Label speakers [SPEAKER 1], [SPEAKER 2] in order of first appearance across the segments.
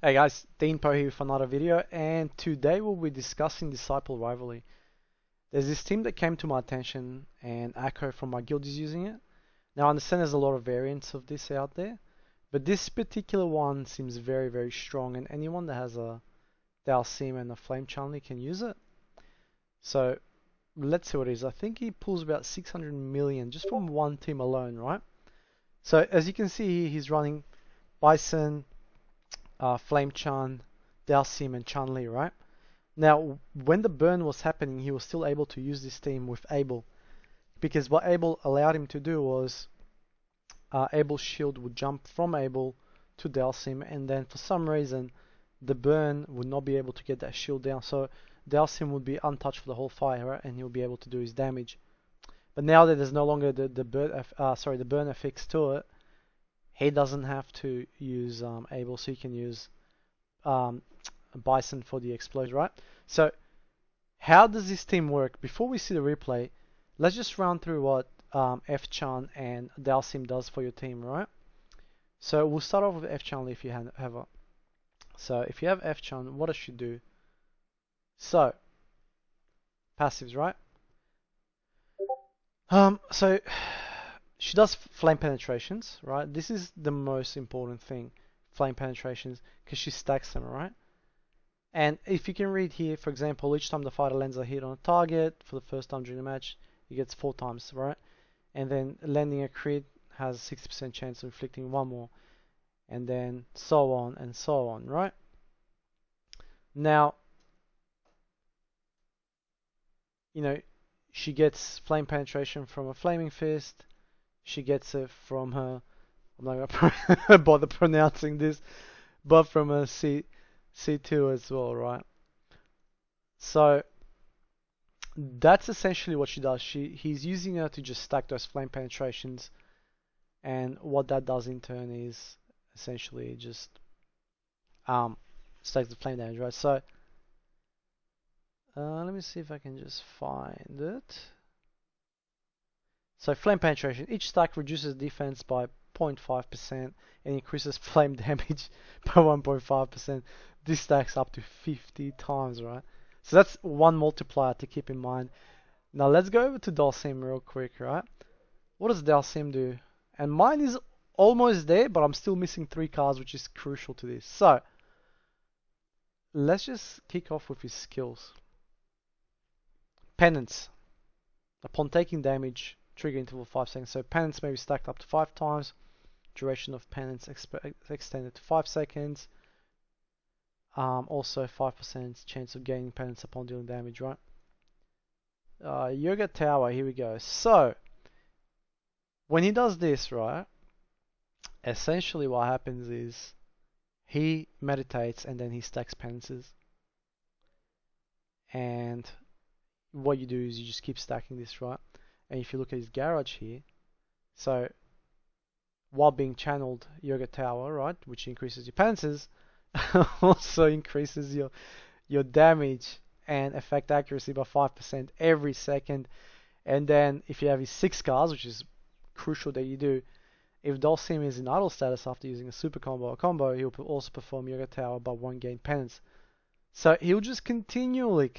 [SPEAKER 1] Hey guys, DeanPo here with another video, and today we'll be discussing Disciple Rivalry. There's this team that came to my attention, and Akko from my guild is using it. Now I understand there's a lot of variants of this out there, but this particular one seems very strong, and anyone that has a Dalsim and a Flame Chun-Li can use it. So let's see what it is. I think he pulls about 600 million just from one team alone, right? So as you can see here, he's running Bison, Flame Chun, Dalsim, and Chun-Li, right? Now, when the burn was happening, he was still able to use this team with Abel, because what Abel allowed him to do was Abel's shield would jump from Abel to Dalsim, and then for some reason the burn would not be able to get that shield down, so Dalsim would be untouched for the whole fight, right? And he'll be able to do his damage. But now that there's no longer the burn affix to it, he doesn't have to use Abel, so he can use Bison for the explosion, right? So how does this team work? Before we see the replay, let's just run through what F-Chun and Dalsim does for your team, right? So we'll start off with F-Chun if you have a. So if you have F-Chun, what does she do? So passives, right? So she does flame penetrations, right? This is the most important thing, flame penetrations, because she stacks them, right? And if you can read here, for example, each time the fighter lands a hit on a target for the first time during the match, he gets 4 times, right? And then landing a crit has a 60% chance of inflicting 1 more, and then so on and so on, right? Now, you know, she gets flame penetration from a flaming fist. She gets it from her, I'm not gonna bother pronouncing this, but from a C2 as well, right? So that's essentially what she does. He's using her to just stack those flame penetrations, and what that does in turn is essentially just stacks the flame damage, right? So let me see if I can just find it. So flame penetration, each stack reduces defense by 0.5% and increases flame damage by 1.5%. This stacks up to 50 times, right? So that's one multiplier to keep in mind. Now let's go over to Dalsim real quick, right? What does Dalsim do? And mine is almost there, but I'm still missing 3 cards, which is crucial to this. So let's just kick off with his skills. Penance. Upon taking damage, trigger interval 5 seconds. So penance may be stacked up to 5 times. Duration of penance extended to 5 seconds. Also 5% chance of gaining penance upon dealing damage, right? Yoga Tower, here we go. So when he does this, right, essentially what happens is he meditates and then he stacks penances. And what you do is you just keep stacking this, right? And if you look at his garage here, so while being channeled Yoga Tower, right, which increases your penances, also increases your damage and effect accuracy by 5% every second. And then if you have his 6 cards, which is crucial that you do, if Dalsim is in idle status after using a super combo or combo, he'll also perform Yoga Tower but won't gain penance. So he'll just continually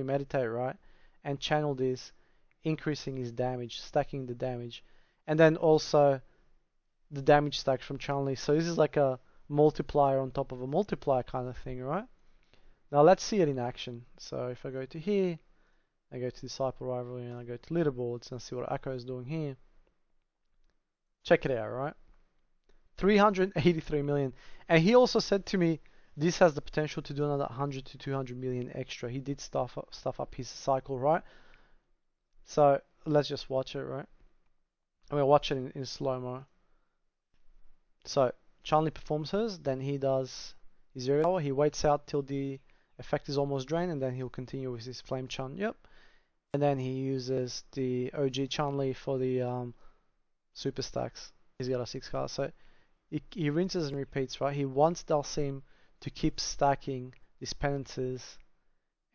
[SPEAKER 1] meditate, right, and channel this, increasing his damage, stacking the damage, and then also the damage stacks from Chun-Li. So this is like a multiplier on top of a multiplier kind of thing, right? Now let's see it in action. So if I go to here, I go to Disciple Rivalry, and I go to leaderboards and see what Akko is doing here. Check it out, right? 383 million. And he also said to me, this has the potential to do another 100 to 200 million extra. He did stuff up his cycle, right? So let's just watch it, right? I'm gonna watch it in slow-mo. So Chun-Li performs hers, then he does his Yoga Tower. He waits out till the effect is almost drained, and then he'll continue with his Flame Chun. Yep. And then he uses the OG Chun-Li for the super stacks. He's got a 6 card, so he rinses and repeats, right? He wants Dalsim to keep stacking these penances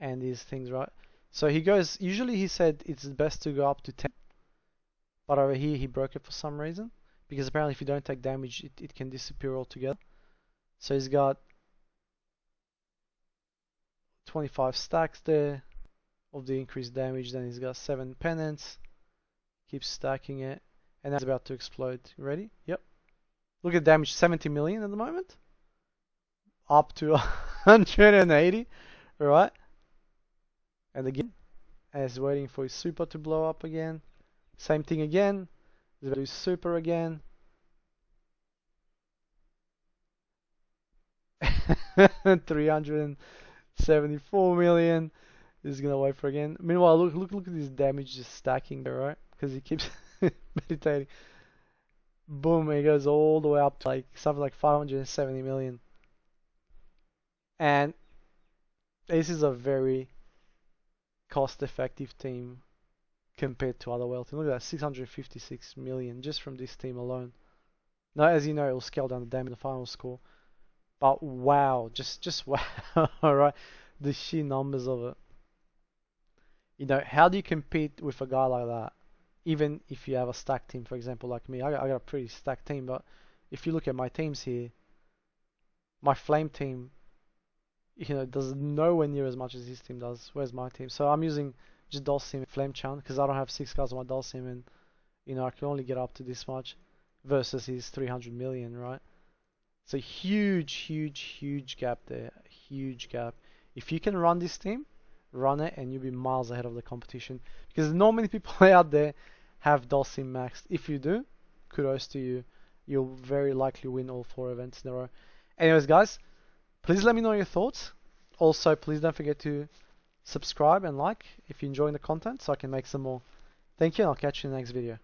[SPEAKER 1] and these things, right? So he goes, usually he said it's best to go up to 10, but over here he broke it for some reason, because apparently if you don't take damage, it can disappear altogether. So he's got 25 stacks there of the increased damage. Then he's got 7 penance. Keeps stacking it. And that's about to explode. Ready? Yep. Look at damage, 70 million at the moment. Up to 180. Alright. And again, as waiting for his super to blow up again. Same thing again. He's about to do super again. 374 million. He's gonna wait for again. Meanwhile, look at this damage just stacking there, right? Because he keeps meditating. Boom, it goes all the way up to like something like 570 million. And this is a very cost-effective team compared to other whale teams. Look at that, 656 million just from this team alone. Now, as you know, it will scale down the damage in the final score. But wow, just wow, alright? The sheer numbers of it. You know, how do you compete with a guy like that? Even if you have a stacked team, for example, like me. I got a pretty stacked team, but if you look at my teams here, my flame team, you know, does nowhere near as much as his team does. Where's my team? So I'm using just Dulcim Flame Chant because I don't have 6 cards on my Dulcim, and you know, I can only get up to this much versus his 300 million, right? So huge gap there. Huge gap. If you can run this team, run it and you'll be miles ahead of the competition. Because not many people out there have Dulcim maxed. If you do, kudos to you. You'll very likely win all 4 events in a row. Anyways, guys, please let me know your thoughts. Also, please don't forget to subscribe and like if you're enjoying the content so I can make some more. Thank you, and I'll catch you in the next video.